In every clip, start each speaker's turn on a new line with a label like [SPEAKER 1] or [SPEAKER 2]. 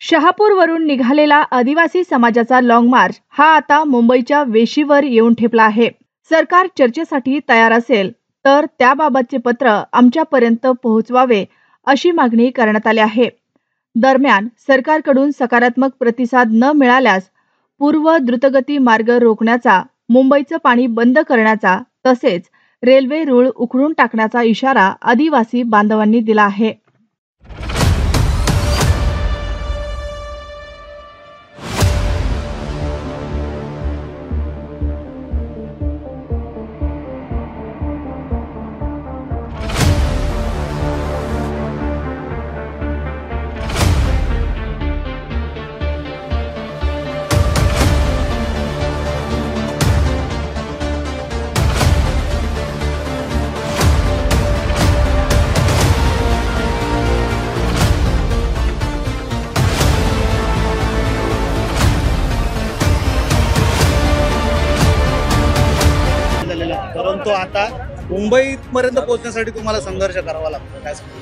[SPEAKER 1] शहापूरवरून निघालेला आदिवासी समाजाचा लॉंग मार्च हा आता मुंबईच्या वेशीवर येऊन ठेपला आहे। सरकार चर्चेसाठी तयार असेल तर त्याबाबतचे पत्र आमच्यापर्यंत पोहोचवावे अशी मागणी करण्यात आली आहे। दरम्यान सरकारकडून सकारात्मक प्रतिसाद न मिळाल्यास पूर्व द्रुतगती मार्ग रोखण्याचा, मुंबईचं पाणी बंद करण्याचा तसेच रेल्वे रूळ उखडून टाकण्याचा इशारा आदिवासी बांधवांनी दिला आहे।
[SPEAKER 2] परंतु आता मुंबईपर्यंत पोहोचण्यासाठी तुम्हाला संघर्ष करावा लागतो, काय सांगू?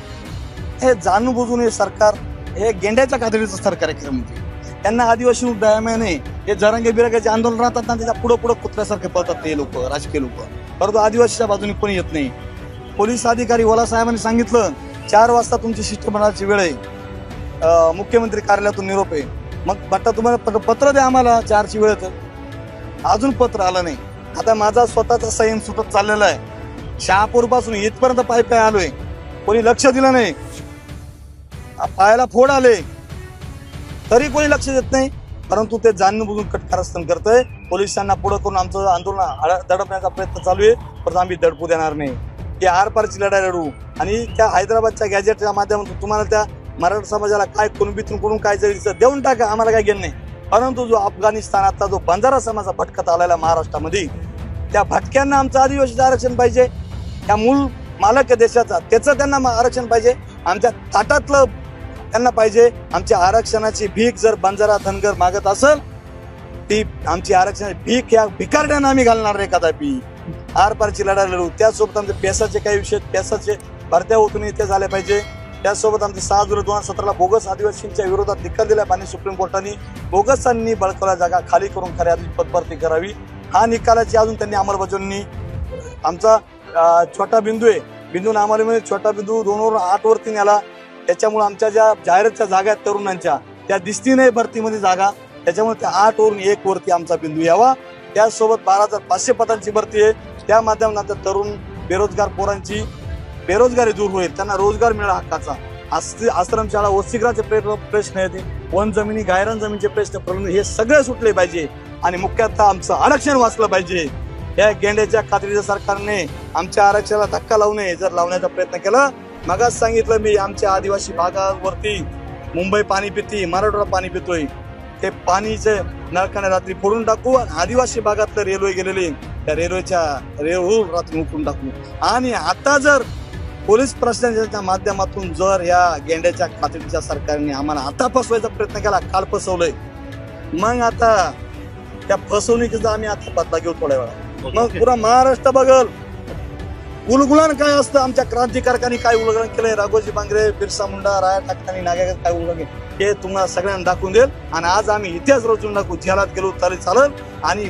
[SPEAKER 3] हे जाणून बुजून हे सरकार हे गेंड्याच्या खात्रीचं सरकार आहे खरं म्हणजे। त्यांना आदिवासी उड्डायमाने हे जरांगे बिरंगाचे आंदोलन राहतात ना, त्याच्या पुढे पुढे कुत्र्यासारखे पळतात ते लोक, राजकीय लोक। परंतु आदिवासीच्या बाजूने कोणी येत नाही। पोलीस अधिकारी वला साहेबांनी सांगितलं 4 वाजता तुमची शिष्टमंडळाची वेळ आहे, मुख्यमंत्री कार्यालयातून निरोप आहे। मग बट्टा तुम्हाला पत्र द्या आम्हाला, 4ची वेळ तर अजून पत्र आलं नाही। आता माझा स्वतःचा संयम सुटत चाललेला आहे। शहापूर पासून इथपर्यंत पाय आलोय, कोणी लक्ष दिलं नाही। पायाला फोड आले तरी कोणी लक्ष देत नाही। परंतु ते जाणून बुजून कटकारस्थान करतंय। पोलिसांना पुढे करून आमचं आंदोलन दडपण्याचा प्रयत्न चालू आहे, पण आम्ही दडपू देणार नाही। की आरपारची लढाई लढू आणि त्या हैदराबादच्या गॅजेटच्या माध्यमातून तुम्हाला त्या मराठा समाजाला काय कुणबीतून कोणून काय देऊन टाका, आम्हाला काय घेणं नाही। परंतु जो अफगाणिस्तानातला जो बंजारा समाज भटकत आलेला महाराष्ट्रामध्ये, त्या भटक्यांना आमचं आदिवासीचं आरक्षण पाहिजे। त्या मूळ मालक देशाचा त्याचं त्यांना आरक्षण पाहिजे। आमच्या ताटातलं त्यांना पाहिजे। आमच्या आरक्षणाची भीक जर बंजारा धनगर मागत असेल, ती आमची आरक्षणाची भीक या भिकारड्यांना आम्ही घालणार नाही कदापि। आरपारची लढाई लढू। त्यासोबत आमचे पेसाचे काही विषय, पेसाचे भरत्या ओतून इथे झाले पाहिजे। त्यासोबत आमचे 6 जुलै 2017ला बोगस आदिवासींच्या विरोधात निकाल दिला पाणी सुप्रीम कोर्टाने। बोगसांनी बळकवल्या जागा खाली करून खऱ्या पदभरती करावी, हा निकालाची अजून त्यांनी अंमलबजावणी। आमचा छोटा बिंदू आहे, बिंदू नामावलीमध्ये छोटा बिंदू 2 वरून 8 वरती नेला। त्याच्यामुळे आमच्या ज्या जाहिरातच्या जागा आहेत तरुणांच्या, त्या दिसती नाही भरतीमध्ये जागा, त्याच्यामुळे त्या 8 वरून 1 वरती आमचा बिंदू यावा। त्यासोबत 12,500 पदांची भरती आहे, त्या माध्यमातून तरुण बेरोजगार पोरांची बेरोजगारी दूर होईल, त्यांना रोजगार मिळाला हक्काचा। आश्रमशाळा वसतिगृहाचे प्रश्न आहेत, वन जमिनी गायरान जमिनीचे प्रश्न, हे सगळे सुटले पाहिजे आणि मुख्यतः आमचं आरक्षण वाचलं पाहिजे। या गेंड्याच्या खात्रीच्या सरकारने आमच्या आरक्षणाला धक्का लावू नये। जर लावण्याचा प्रयत्न केला, मगाच सांगितलं मी, आमच्या आदिवासी भागावरती मुंबई पाणी पिती, मराठवाडा पाणी पितोय, ते पाणीचे नळकाने रात्री फोडून टाकू आणि आदिवासी भागातलं रेल्वे गेलेले त्या रेल्वेच्या रात्री उकळून टाकू। आणि आता जर पोलीस प्रशासनाच्या माध्यमातून जर या गेंड्याच्या खात्रीच्या सरकारने आम्हाला आता फसवायचा प्रयत्न केला, काल फसवलंय, मग आता त्या फसवणुकीचा आम्ही आता बदला घेऊ थोड्या वेळा। मग पुरा महाराष्ट्र बघल उलगुलान काय असतं, आमच्या क्रांतिकारकांनी काय उलगडण केलंय, राघोजी बांगरे, बिरसा मुंडा, राया टाकतानी नागेकर काय उलगडण, हे तुम्हाला सगळ्यांना दाखवून देईल। आणि आज आम्ही इतिहास रचून दाखवू, जेलात गेलो तरी चालेल। आणि